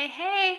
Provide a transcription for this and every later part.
Hey, hey,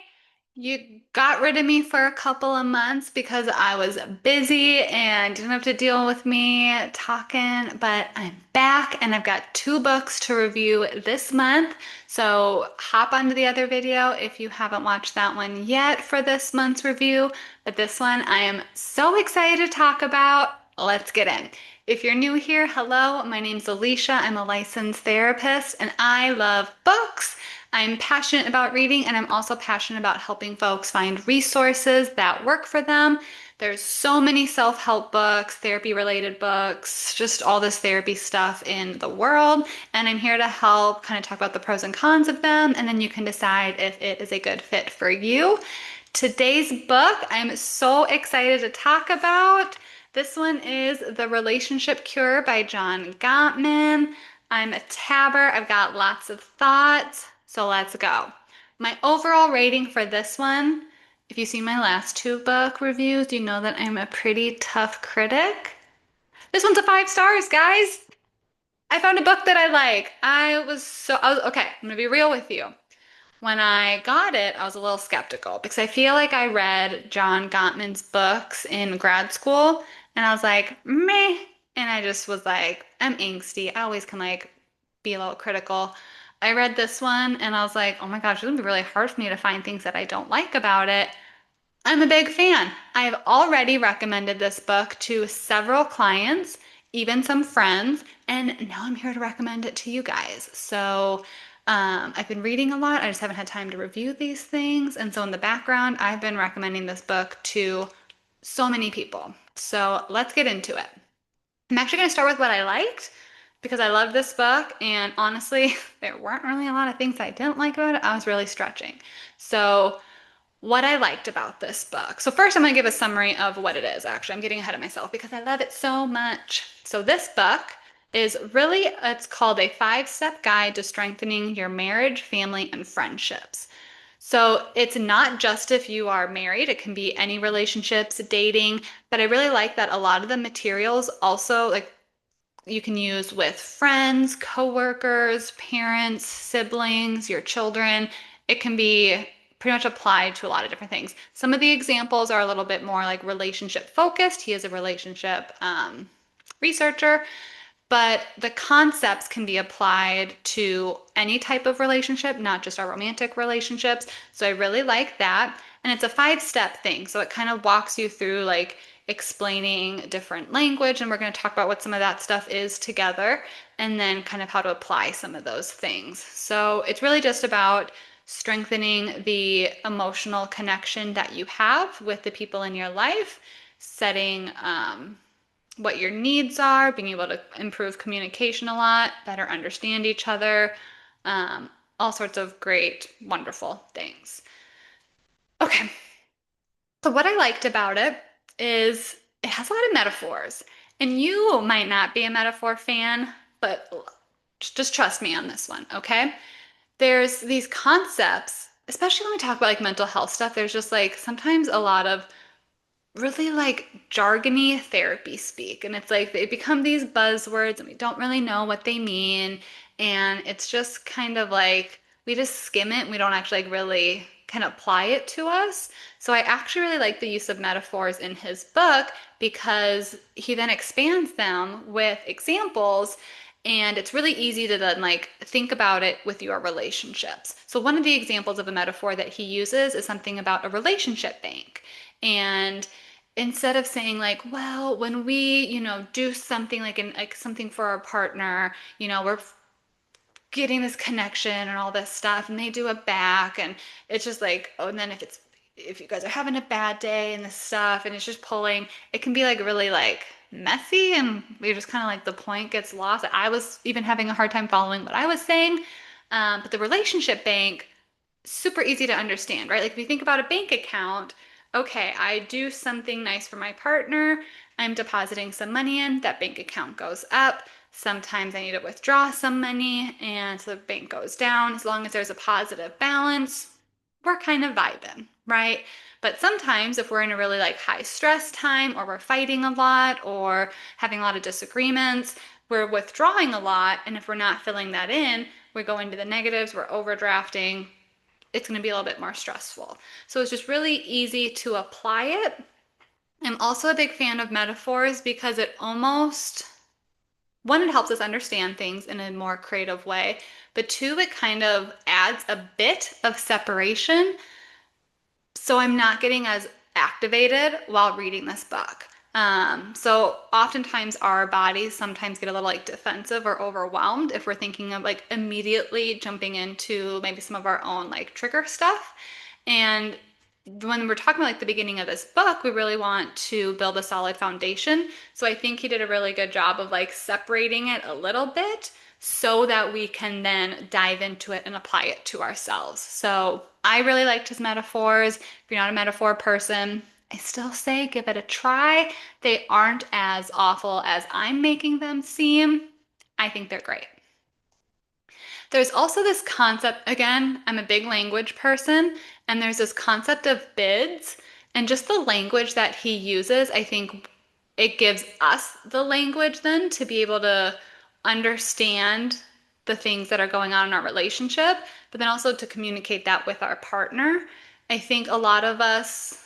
you got rid of me for a couple of months because I was busy and didn't have to deal with me talking, but I'm back and I've got two books to review this month. So hop onto the other video if you haven't watched that one yet for this month's review. But this one I am so excited to talk about. Let's get in. If you're new here, hello, my name's Alicia. I'm a licensed therapist and I love books. I'm passionate about reading and I'm also passionate about helping folks find resources that work for them. There's so many self-help books, therapy-related books, just all this therapy stuff in the world. And I'm here to help kind of talk about the pros and cons of them, and then you can decide if it is a good fit for you. Today's book, I'm so excited to talk about. This one is The Relationship Cure by John Gottman. I'm a tabber. I've got lots of thoughts. So let's go. My overall rating for this one, if you've seen my last two book reviews, you know that I'm a pretty tough critic. This one's a 5 stars, guys. I found a book that I like. Okay, I'm gonna be real with you. When I got it, I was a little skeptical because I feel like I read John Gottman's books in grad school and I was like, meh. And I just was like, I'm angsty. I always can like be a little critical. I read this one and I was like, oh my gosh, it's gonna be really hard for me to find things that I don't like about it. I'm a big fan. I've already recommended this book to several clients, even some friends, and now I'm here to recommend it to you guys. I've been reading a lot. I just haven't had time to review these things. And so in the background, I've been recommending this book to so many people. So let's get into it. I'm actually going to start with what I liked because I loved this book. And honestly, there weren't really a lot of things I didn't like about it. I was really stretching. So what I liked about this book. So first I'm going to give a summary of what it is. Actually, I'm getting ahead of myself because I love it so much. So this book is really, it's called A 5-Step Guide to Strengthening Your Marriage, Family, and Friendships. So it's not just if you are married, it can be any relationships, dating, but I really like that a lot of the materials also like you can use with friends, coworkers, parents, siblings, your children. It can be pretty much applied to a lot of different things. Some of the examples are a little bit more like relationship focused. He is a relationship researcher, but the concepts can be applied to any type of relationship, not just our romantic relationships. So I really like that. And it's a 5-step thing. So it kind of walks you through like explaining different language. And we're going to talk about what some of that stuff is together and then kind of how to apply some of those things. So it's really just about strengthening the emotional connection that you have with the people in your life, setting what your needs are, being able to improve communication a lot, better understand each other, all sorts of great, wonderful things. Okay, so what I liked about it is it has a lot of metaphors. And you might not be a metaphor fan, but just trust me on this one, okay? There's these concepts, especially when we talk about like mental health stuff, there's just like sometimes a lot of really like jargony therapy speak. And it's like they become these buzzwords and we don't really know what they mean. And it's just kind of like we just skim it and we don't actually like really can apply it to us. So I actually really like the use of metaphors in his book because he then expands them with examples. And it's really easy to then like think about it with your relationships. So one of the examples of a metaphor that he uses is something about a relationship bank. And instead of saying like, well, when we, do something like something for our partner, we're getting this connection and all this stuff, and they do it back, and it's just like, oh, and then if you guys are having a bad day and this stuff, and it's just pulling, it can be like really like messy, and we just kind of like the point gets lost. I was even having a hard time following what I was saying, but the relationship bank super easy to understand, right? Like if you think about a bank account, okay, I do something nice for my partner. I'm depositing some money in, that bank account goes up. Sometimes I need to withdraw some money and so the bank goes down. As long as there's a positive balance, we're kind of vibing, right? But sometimes if we're in a really like high stress time or we're fighting a lot or having a lot of disagreements, we're withdrawing a lot. And if we're not filling that in, we go into the negatives, we're overdrafting, it's going to be a little bit more stressful. So it's just really easy to apply it. I'm also a big fan of metaphors because it almost, one, it helps us understand things in a more creative way, but two, it kind of adds a bit of separation so I'm not getting as activated while reading this book. So oftentimes our bodies sometimes get a little like defensive or overwhelmed if we're thinking of like immediately jumping into maybe some of our own like trigger stuff. And when we're talking about like the beginning of this book, we really want to build a solid foundation. So I think he did a really good job of like separating it a little bit so that we can then dive into it and apply it to ourselves. So I really liked his metaphors. If you're not a metaphor person, I still say give it a try. They aren't as awful as I'm making them seem. I think they're great. There's also this concept, again, I'm a big language person, and there's this concept of bids and just the language that he uses. I think it gives us the language then to be able to understand the things that are going on in our relationship, but then also to communicate that with our partner. I think a lot of us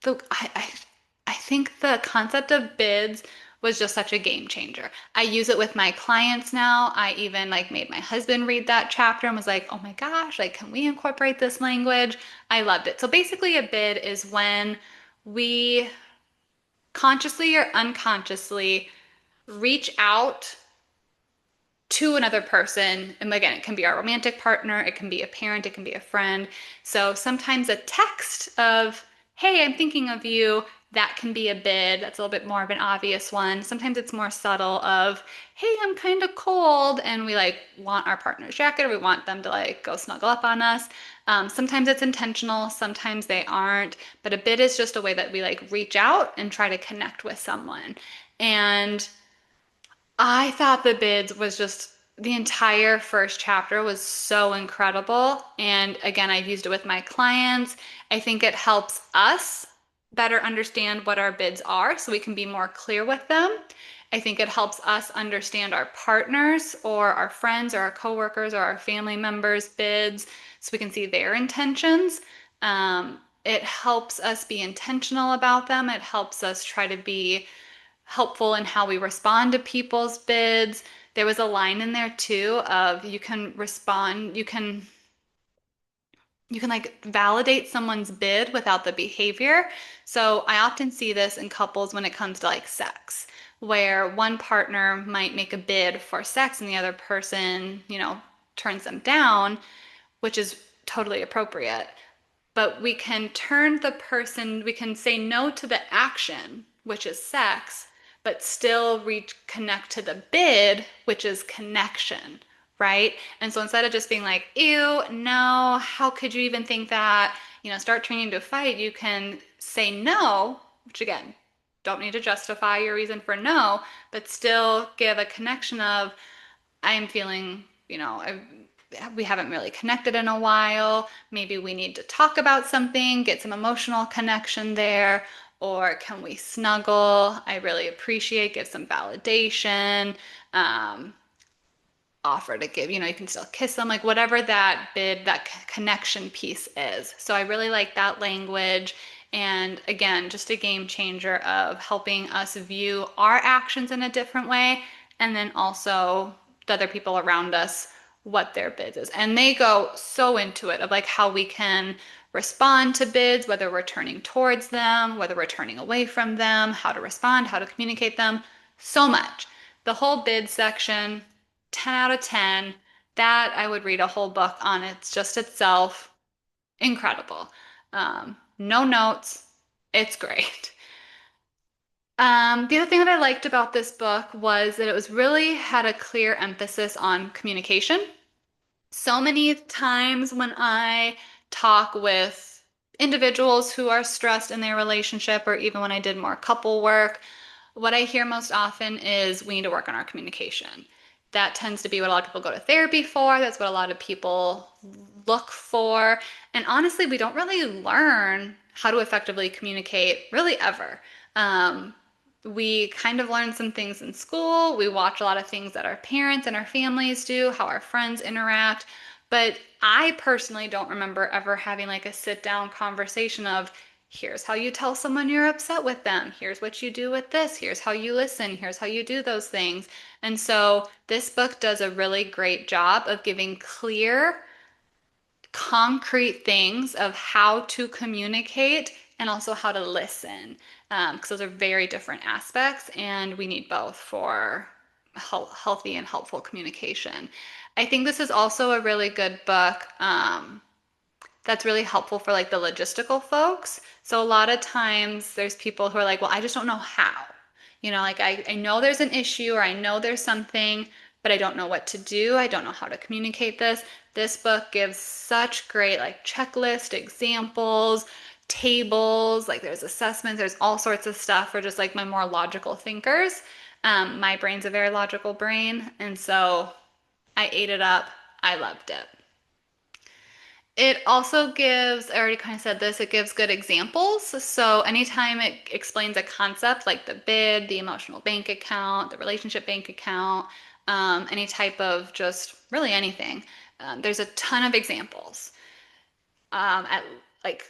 the I think the concept of bids was just such a game changer. I use it with my clients now. I even like made my husband read that chapter and was like, "Oh my gosh, like can we incorporate this language?" I loved it. So basically a bid is when we consciously or unconsciously reach out to another person. And again, it can be our romantic partner, it can be a parent, it can be a friend. So sometimes a text of, hey, I'm thinking of you, that can be a bid. That's a little bit more of an obvious one. Sometimes it's more subtle of, hey, I'm kind of cold, and we like want our partner's jacket, or we want them to like go snuggle up on us. Sometimes it's intentional, sometimes they aren't. But a bid is just a way that we like reach out and try to connect with someone. And I thought the bids was just the entire first chapter was so incredible. And again, I've used it with my clients. I think it helps us better understand what our bids are so we can be more clear with them. I think it helps us understand our partners or our friends or our coworkers or our family members' bids so we can see their intentions. It helps us be intentional about them. It helps us try to be helpful in how we respond to people's bids. There was a line in there too of you can respond, you can like validate someone's bid without the behavior. So I often see this in couples when it comes to like sex, where one partner might make a bid for sex and the other person, turns them down, which is totally appropriate. But we can say no to the action, which is sex, but still connect to the bid, which is connection, right? And so instead of just being like, ew, no, how could you even think that? Start turning into a fight, you can say no, which again, don't need to justify your reason for no, but still give a connection of, I'm feeling, we haven't really connected in a while. Maybe we need to talk about something, get some emotional connection there. Or can we snuggle? I really appreciate, give some validation. Um, Offer to give, you can still kiss them, like whatever that bid, that connection piece is. So I really like that language. And again, just a game changer of helping us view our actions in a different way. And then also the other people around us, what their bids is. And they go so into it of like how we can respond to bids, whether we're turning towards them, whether we're turning away from them, how to respond, how to communicate them, so much. The whole bid section, 10 out of 10. That I would read a whole book on. It's just itself incredible. No notes. It's great. The other thing that I liked about this book was that it was really had a clear emphasis on communication. So many times when I talk with individuals who are stressed in their relationship, or even when I did more couple work, what I hear most often is we need to work on our communication. That tends to be what a lot of people go to therapy for. That's what a lot of people look for. And honestly, we don't really learn how to effectively communicate really ever. Um, we kind of learn some things in school. We watch a lot of things that our parents and our families do, how our friends interact. But I personally don't remember ever having like a sit down conversation of here's how you tell someone you're upset with them. Here's what you do with this. Here's how you listen. Here's how you do those things. And so this book does a really great job of giving clear, concrete things of how to communicate and also how to listen. Because those are very different aspects, and we need both for healthy and helpful communication. I think this is also a really good book. That's really helpful for like the logistical folks. So a lot of times there's people who are like, well, I just don't know how. Like I know there's an issue or I know there's something, but I don't know what to do. I don't know how to communicate this. This book gives such great like checklist examples, tables, like there's assessments, there's all sorts of stuff for just like my more logical thinkers. My brain's a very logical brain, and so I ate it up. I loved it. It also gives, I already kind of said this, it gives good examples. So anytime it explains a concept like the bid, the emotional bank account, the relationship bank account, any type of just really anything, there's a ton of examples. At like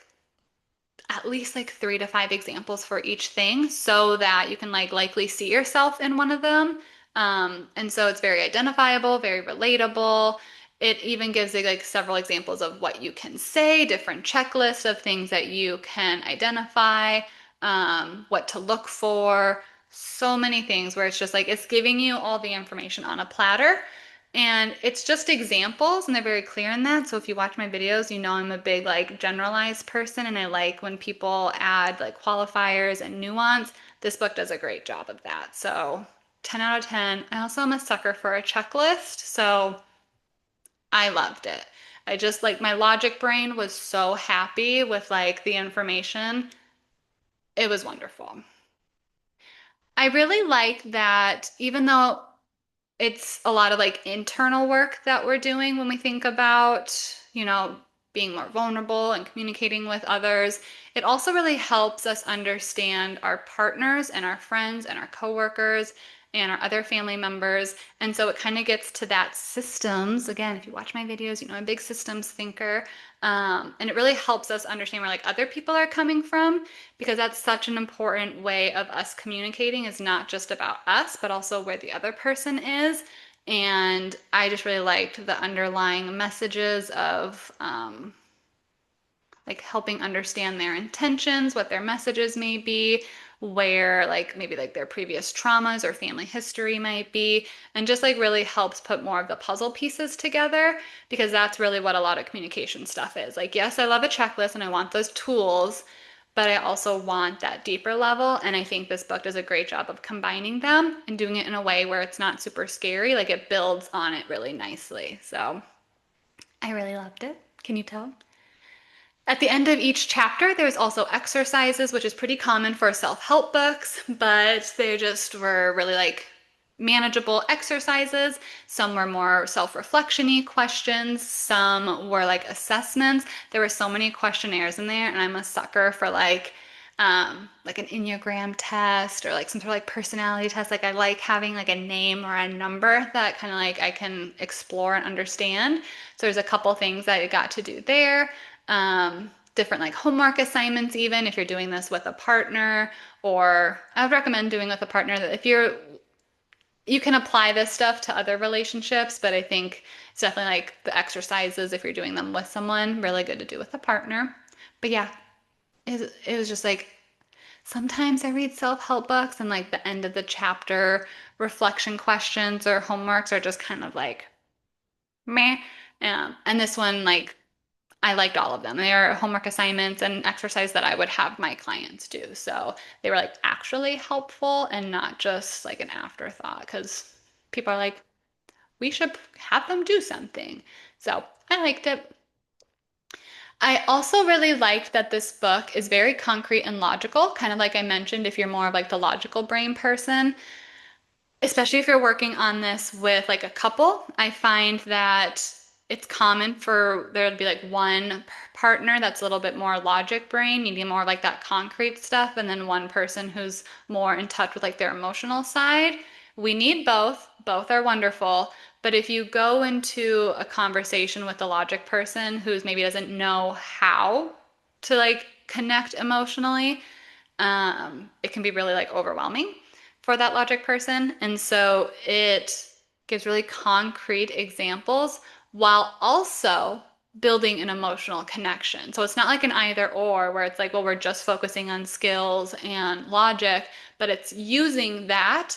at least like 3 to 5 examples for each thing so that you can like likely see yourself in one of them. And so it's very identifiable, very relatable. It even gives like several examples of what you can say, different checklists of things that you can identify, what to look for, so many things where it's just like it's giving you all the information on a platter. And it's just examples, and they're very clear in that. So if you watch my videos, you know I'm a big like generalized person, and I like when people add like qualifiers and nuance. This book does a great job of that. So 10 out of 10. I also am a sucker for a checklist, so I loved it. I just like my logic brain was so happy with like the information. It was wonderful. I really like that even though it's a lot of like internal work that we're doing when we think about, being more vulnerable and communicating with others. It also really helps us understand our partners and our friends and our coworkers and our other family members. And so it kind of gets to that systems. Again, if you watch my videos, I'm a big systems thinker. And it really helps us understand where like other people are coming from because that's such an important way of us communicating is not just about us, but also where the other person is. And I just really liked the underlying messages of like helping understand their intentions, what their messages may be, where like maybe like their previous traumas or family history might be, and just like really helps put more of the puzzle pieces together because that's really what a lot of communication stuff is. Like, yes, I love a checklist and I want those tools, but I also want that deeper level. And I think this book does a great job of combining them and doing it in a way where it's not super scary. Like it builds on it really nicely. So I really loved it. Can you tell? At the end of each chapter, there's also exercises, which is pretty common for self-help books, but they just were really like manageable exercises. Some were more self-reflection-y questions. Some were like assessments. There were so many questionnaires in there, and I'm a sucker for like an Enneagram test or like some sort of like personality test. Like I like having like a name or a number that kind of like I can explore and understand. So there's a couple things that I got to do there. Different like homework assignments, even if you're doing this with a partner, or I would recommend doing with a partner that if you can apply this stuff to other relationships, but I think it's definitely like the exercises, if you're doing them with someone, really good to do with a partner. But yeah, it was just like sometimes I read self-help books and like the end of the chapter reflection questions or homeworks are just kind of like meh. And this one, like, I liked all of them. They are homework assignments and exercise that I would have my clients do. So they were like actually helpful and not just like an afterthought because people are like, we should have them do something. So I liked it. I also really liked that this book is very concrete and logical, kind of like I mentioned, if you're more of like the logical brain person, especially if you're working on this with like a couple. I find that it's common for there to be like one partner that's a little bit more logic brain, needing more like that concrete stuff, and then one person who's more in touch with like their emotional side. We need both. Both are wonderful. But if you go into a conversation with a logic person who's maybe doesn't know how to like connect emotionally, it can be really like overwhelming for that logic person. And so it gives really concrete examples while also building an emotional connection. So it's not like an either or where it's like, well, we're just focusing on skills and logic, but it's using that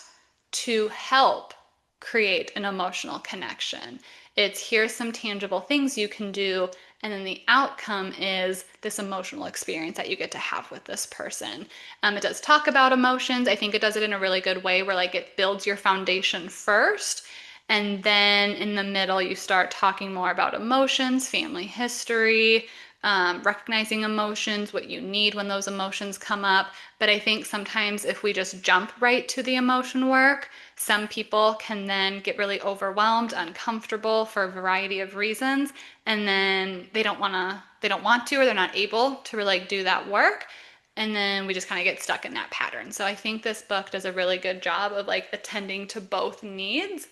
to help create an emotional connection. It's here's some tangible things you can do, and then the outcome is this emotional experience that you get to have with this person. It does talk about emotions. I think it does it in a really good way where like it builds your foundation first. And then in the middle, you start talking more about emotions, family history, recognizing emotions, what you need when those emotions come up. But I think sometimes if we just jump right to the emotion work, some people can then get really overwhelmed, uncomfortable for a variety of reasons, and then they don't want to, or they're not able to really like, do that work. And then we just kind of get stuck in that pattern. So I think this book does a really good job of like attending to both needs.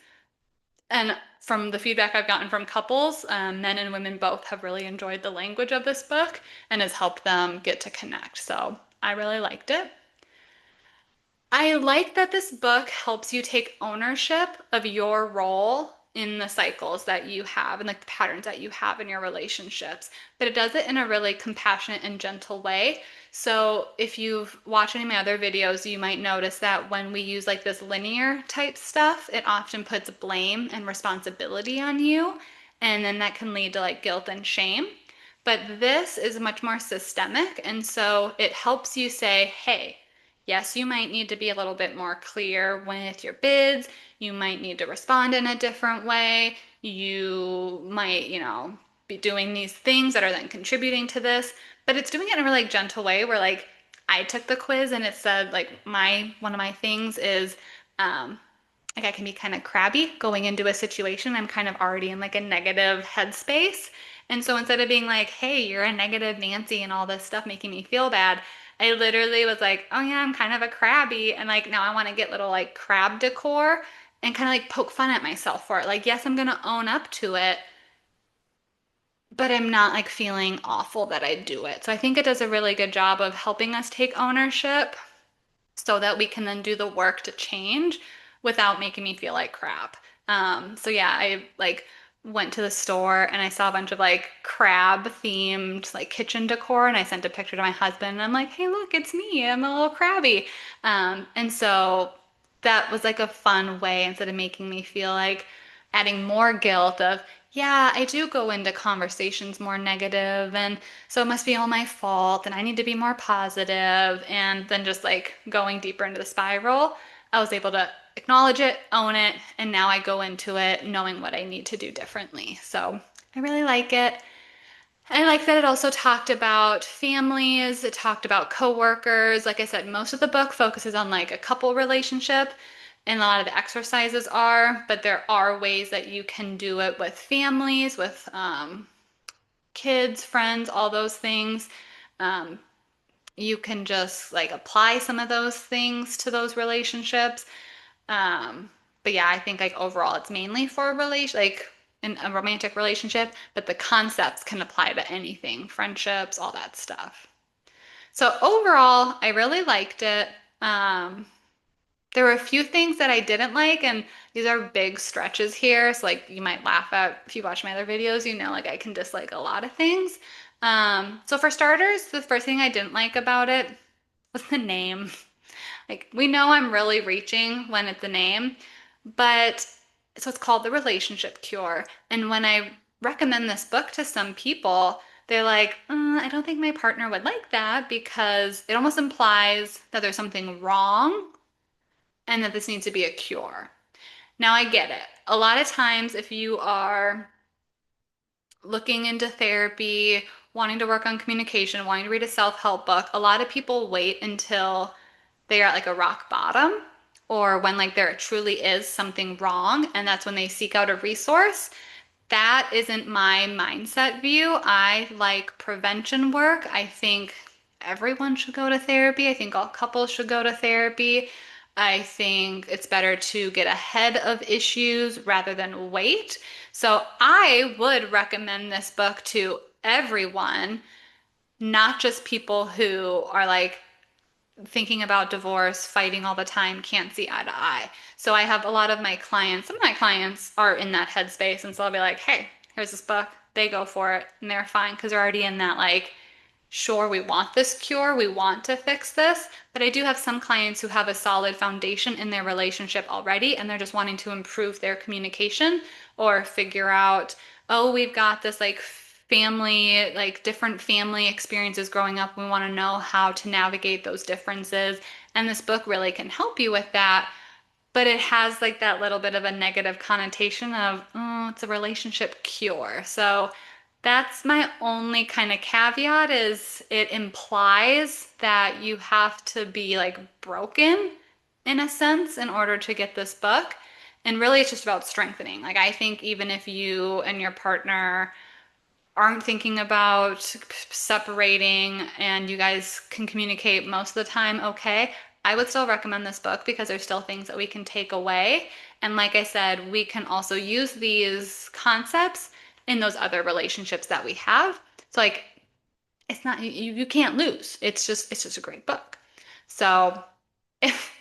And from the feedback I've gotten from couples, men and women both have really enjoyed the language of this book and has helped them get to connect. So I really liked it. I like that this book helps you take ownership of your role in the cycles that you have and like the patterns that you have in your relationships, but it does it in a really compassionate and gentle way. So if you've watched any of my other videos, you might notice that when we use like this linear type stuff, it often puts blame and responsibility on you, and then that can lead to like guilt and shame. But this is much more systemic, and so it helps you say, hey, yes, you might need to be a little bit more clear with your bids. You might need to respond in a different way. You might, be doing these things that are then contributing to this, but it's doing it in a really gentle way where like I took the quiz and it said like my one of my things is um like I can be kind of crabby going into a situation. I'm kind of already in like a negative headspace. And so instead of being like, hey, you're a negative Nancy and all this stuff making me feel bad, I literally was like, oh yeah, I'm kind of a crabby. And like now I want to get little like crab decor and kind of like poke fun at myself for it. Like, yes, I'm going to own up to it, but I'm not like feeling awful that I do it. So I think it does a really good job of helping us take ownership so that we can then do the work to change without making me feel like crap. So yeah, I like went to the store and I saw a bunch of like crab themed like kitchen decor and I sent a picture to my husband and I'm like, hey, look, it's me. I'm a little crabby. And so that was like a fun way instead of making me feel like adding more guilt of, yeah, I do go into conversations more negative and so it must be all my fault and I need to be more positive. And then just like going deeper into the spiral, I was able to acknowledge it, own it, and now I go into it knowing what I need to do differently. So I really like it. I like that it also talked about families, it talked about coworkers. Like I said, most of the book focuses on like a couple relationship, and a lot of the exercises are, but there are ways that you can do it with families, with kids, friends, all those things. Um, you can just like apply some of those things to those relationships. Um, but yeah, I think like overall it's mainly for a relation, like in a romantic relationship, but the concepts can apply to anything, friendships, all that stuff. So overall, I really liked it. Um, there were a few things that I didn't like, and these are big stretches here. So like you might laugh at if you watch my other videos, like I can dislike a lot of things. So for starters, the first thing I didn't like about it was the name. Like we know I'm really reaching when it's a name, but so it's called The Relationship Cure. And when I recommend this book to some people, they're like, I don't think my partner would like that because it almost implies that there's something wrong and that this needs to be a cure. Now I get it. A lot of times, if you are looking into therapy, wanting to work on communication, wanting to read a self-help book, a lot of people wait until they are at like a rock bottom or when like there truly is something wrong and that's when they seek out a resource. That isn't my mindset view. I like prevention work. I think everyone should go to therapy. I think all couples should go to therapy. I think it's better to get ahead of issues rather than wait. So I would recommend this book to everyone, not just people who are like thinking about divorce, fighting all the time, can't see eye to eye. So I have a lot of my clients, some of my clients are in that headspace. And so I'll be like, hey, here's this book. They go for it and they're fine because they're already in that like, sure, we want this cure, we want to fix this. But I do have some clients who have a solid foundation in their relationship already and they're just wanting to improve their communication or figure out, oh, we've got this like family, like different family experiences growing up. We want to know how to navigate those differences. And this book really can help you with that. But it has like that little bit of a negative connotation of, oh, it's a relationship cure. So that's my only kind of caveat is it implies that you have to be like broken in a sense in order to get this book. And really, it's just about strengthening. Like, I think even if you and your partner aren't thinking about separating and you guys can communicate most of the time okay, I would still recommend this book because there's still things that we can take away. And like I said, we can also use these concepts in those other relationships that we have. So like it's not you can't lose. It's just a great book. So if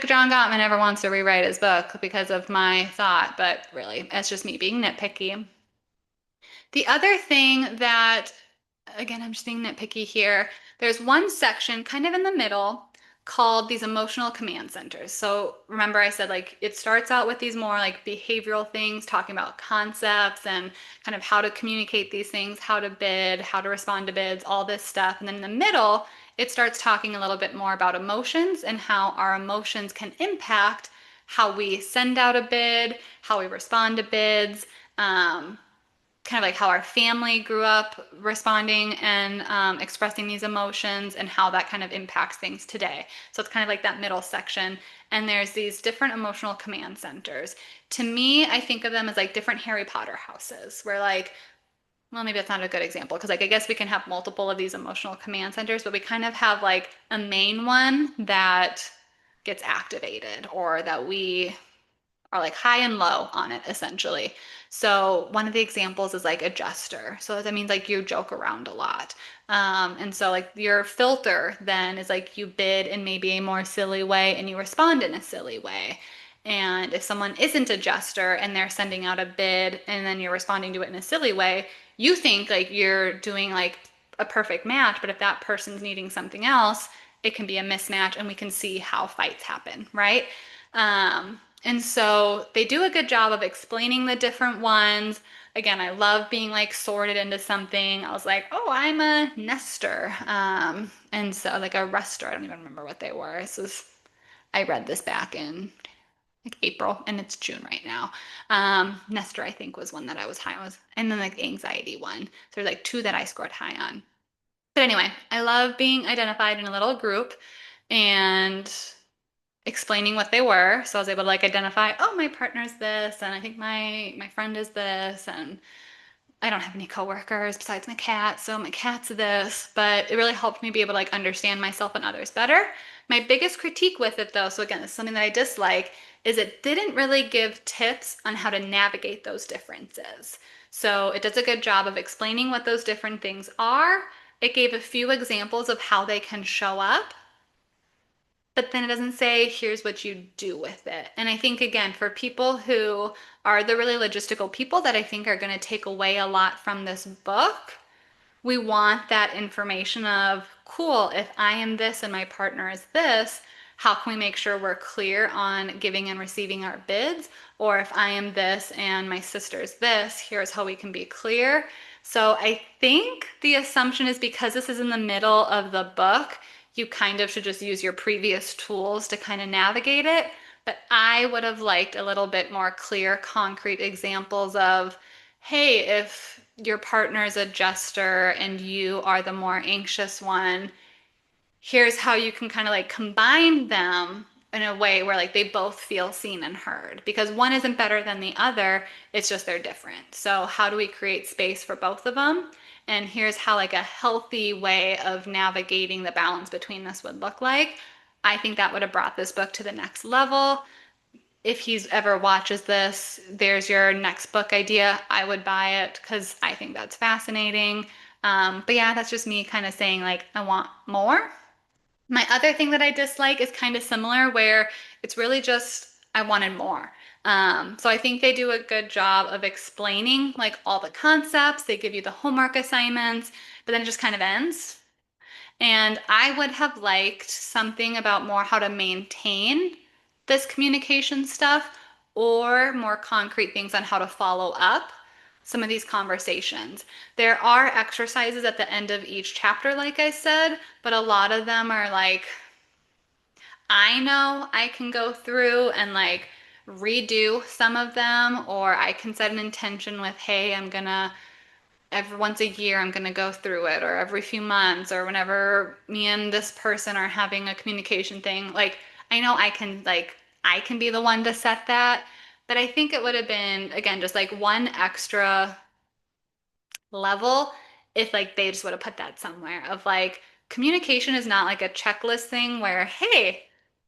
John Gottman ever wants to rewrite his book because of my thought, but really, it's just me being nitpicky. The other thing that, again, I'm just being nitpicky here, there's one section kind of in the middle called these emotional command centers. So remember I said like it starts out with these more like behavioral things, talking about concepts and kind of how to communicate these things, how to bid, how to respond to bids, all this stuff. And then in the middle, it starts talking a little bit more about emotions and how our emotions can impact how we send out a bid, how we respond to bids. Kind of like how our family grew up responding and expressing these emotions and how that kind of impacts things today. So it's kind of like that middle section. And there's these different emotional command centers. To me, I think of them as like different Harry Potter houses where like, well, maybe that's not a good example because like I guess we can have multiple of these emotional command centers, but we kind of have like a main one that gets activated or that we are like high and low on it essentially. So one of the examples is like a jester. So that means like you joke around a lot. And so like your filter then is like you bid in maybe a more silly way and you respond in a silly way. And if someone isn't a jester and they're sending out a bid and then you're responding to it in a silly way, you think like you're doing like a perfect match. But if that person's needing something else, it can be a mismatch and we can see how fights happen, right? And so they do a good job of explaining the different ones. Again, I love being like sorted into something. I was like, oh, I'm a nester. And so like a rester, I don't even remember what they were. I read this back in like April and it's June right now. Nester, I think, was one that I was high on. And then like the anxiety one. So there's like two that I scored high on. But anyway, I love being identified in a little group and explaining what they were. So I was able to like identify, oh, my partner's this, and I think my friend is this, and I don't have any coworkers besides my cat, so my cat's this. But it really helped me be able to like understand myself and others better. My biggest critique with it though, so again, it's something that I dislike, is it didn't really give tips on how to navigate those differences. So it does a good job of explaining what those different things are. It gave a few examples of how they can show up, but then it doesn't say here's what you do with it. And I think again, for people who are the really logistical people that I think are going to take away a lot from this book, we want that information of, cool, if I am this and my partner is this, how can we make sure we're clear on giving and receiving our bids? Or if I am this and my sister's this, here's how we can be clear. So I think the assumption is because this is in the middle of the book, you kind of should just use your previous tools to kind of navigate it. But I would have liked a little bit more clear, concrete examples of, hey, if your partner's a jester and you are the more anxious one, here's how you can kind of like combine them in a way where like they both feel seen and heard because one isn't better than the other, it's just they're different. So how do we create space for both of them? And here's how like a healthy way of navigating the balance between this would look like. I think that would have brought this book to the next level. If he's ever watches this, there's your next book idea. I would buy it because I think that's fascinating. But yeah, that's just me kind of saying like I want more. My other thing that I dislike is kind of similar, where it's really just I wanted more. So I think they do a good job of explaining like all the concepts. They give you the homework assignments, but then it just kind of ends. And I would have liked something about more how to maintain this communication stuff or more concrete things on how to follow up some of these conversations. There are exercises at the end of each chapter, like I said, but a lot of them are like, I know I can go through and like redo some of them, or I can set an intention with, hey, I'm gonna every once a year I'm going to go through it, or every few months, or whenever me and this person are having a communication thing. Like I know I can be the one to set that, but I think it would have been again just like one extra level if like they just would have put that somewhere of like communication is not like a checklist thing where, hey,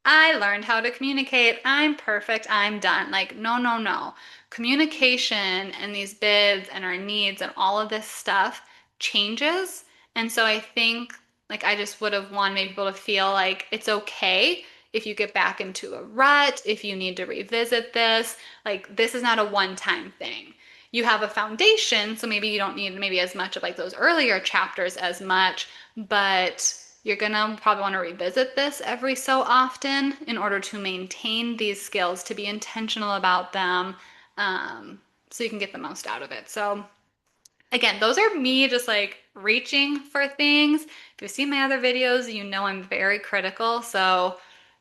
I learned how to communicate. I'm perfect. I'm done. Like, no, no, no. Communication and these bids and our needs and all of this stuff changes. And so I think like I just would have wanted maybe people to feel like it's okay if you get back into a rut, if you need to revisit this. Like, this is not a one-time thing. You have a foundation, so maybe you don't need maybe as much of like those earlier chapters as much, but you're gonna probably want to revisit this every so often in order to maintain these skills, to be intentional about them, so you can get the most out of it. So again, those are me just like reaching for things. If you've seen my other videos, you know I'm very critical. So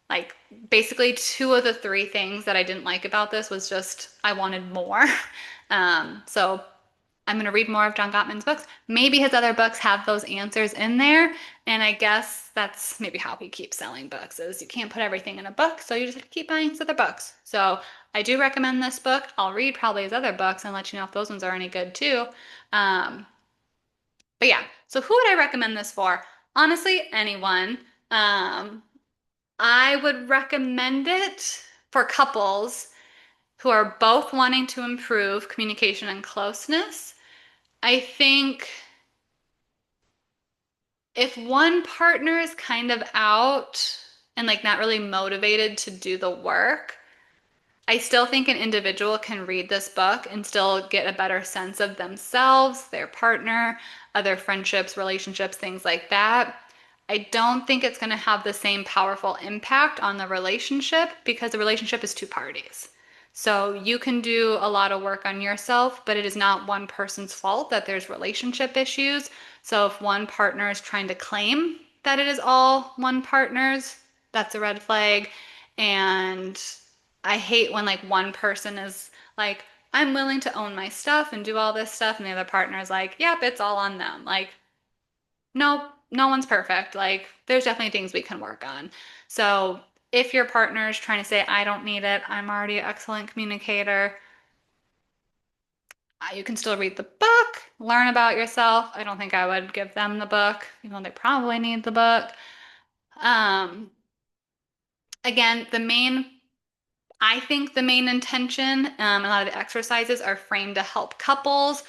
like basically two of the three things that I didn't like about this was just I wanted more. So I'm going to read more of John Gottman's books. Maybe his other books have those answers in there. And I guess that's maybe how he keeps selling books is you can't put everything in a book. So you just have to keep buying his other books. So I do recommend this book. I'll read probably his other books and let you know if those ones are any good too. Um, but yeah, so who would I recommend this for? Honestly, anyone. Um, I would recommend it for couples who are both wanting to improve communication and closeness. I think if one partner is kind of out and like not really motivated to do the work, I still think an individual can read this book and still get a better sense of themselves, their partner, other friendships, relationships, things like that. I don't think it's going to have the same powerful impact on the relationship because the relationship is two parties. So you can do a lot of work on yourself, but it is not one person's fault that there's relationship issues. So if one partner is trying to claim that it is all one partner's, that's a red flag. And I hate when like one person is like, I'm willing to own my stuff and do all this stuff, and the other partner is like, yep, it's all on them. Like, no, no one's perfect. Like, there's definitely things we can work on. So if your partner is trying to say, I don't need it, I'm already an excellent communicator, you can still read the book, learn about yourself. I don't think I would give them the book, even though they probably need the book. Um, again, I think the main intention, a lot of the exercises are framed to help couples.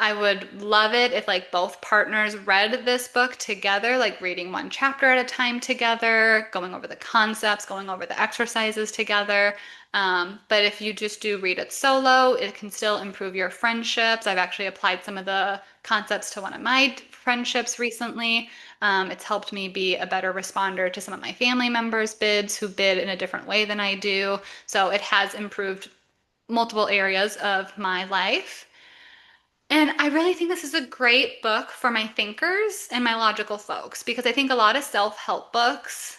I would love it if like both partners read this book together, like reading one chapter at a time together, going over the concepts, going over the exercises together. But if you just do read it solo, it can still improve your friendships. I've actually applied some of the concepts to one of my friendships recently. It's helped me be a better responder to some of my family members' bids who bid in a different way than I do. So it has improved multiple areas of my life. And I really think this is a great book for my thinkers and my logical folks because I think a lot of self-help books,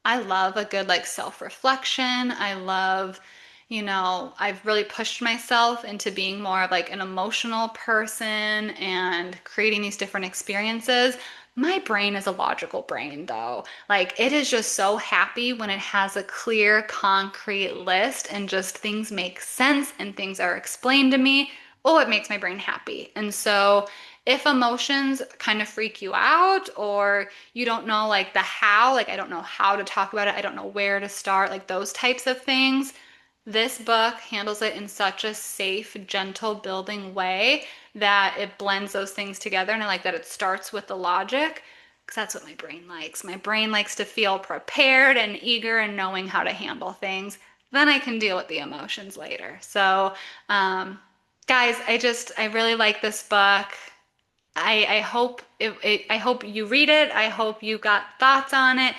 I love a good like self-reflection. I love, I've really pushed myself into being more of like an emotional person and creating these different experiences. My brain is a logical brain though. Like it is just so happy when it has a clear, concrete list and just things make sense and things are explained to me. Oh, it makes my brain happy. And so if emotions kind of freak you out or you don't know like the how, like I don't know how to talk about it, I don't know where to start, like those types of things, this book handles it in such a safe, gentle building way that it blends those things together. And I like that it starts with the logic because that's what my brain likes. My brain likes to feel prepared and eager and knowing how to handle things. Then I can deal with the emotions later. So, um, guys, I really like this book. I hope I hope you read it. I hope you got thoughts on it.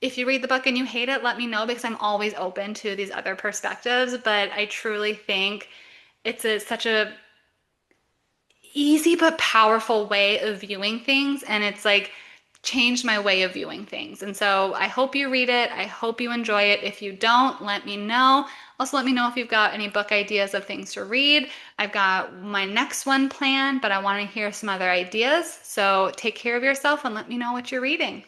If you read the book and you hate it, let me know because I'm always open to these other perspectives. But I truly think such a easy but powerful way of viewing things, and it's like changed my way of viewing things. And so I hope you read it. I hope you enjoy it. If you don't, let me know. Also, let me know if you've got any book ideas of things to read. I've got my next one planned, but I want to hear some other ideas. So take care of yourself and let me know what you're reading.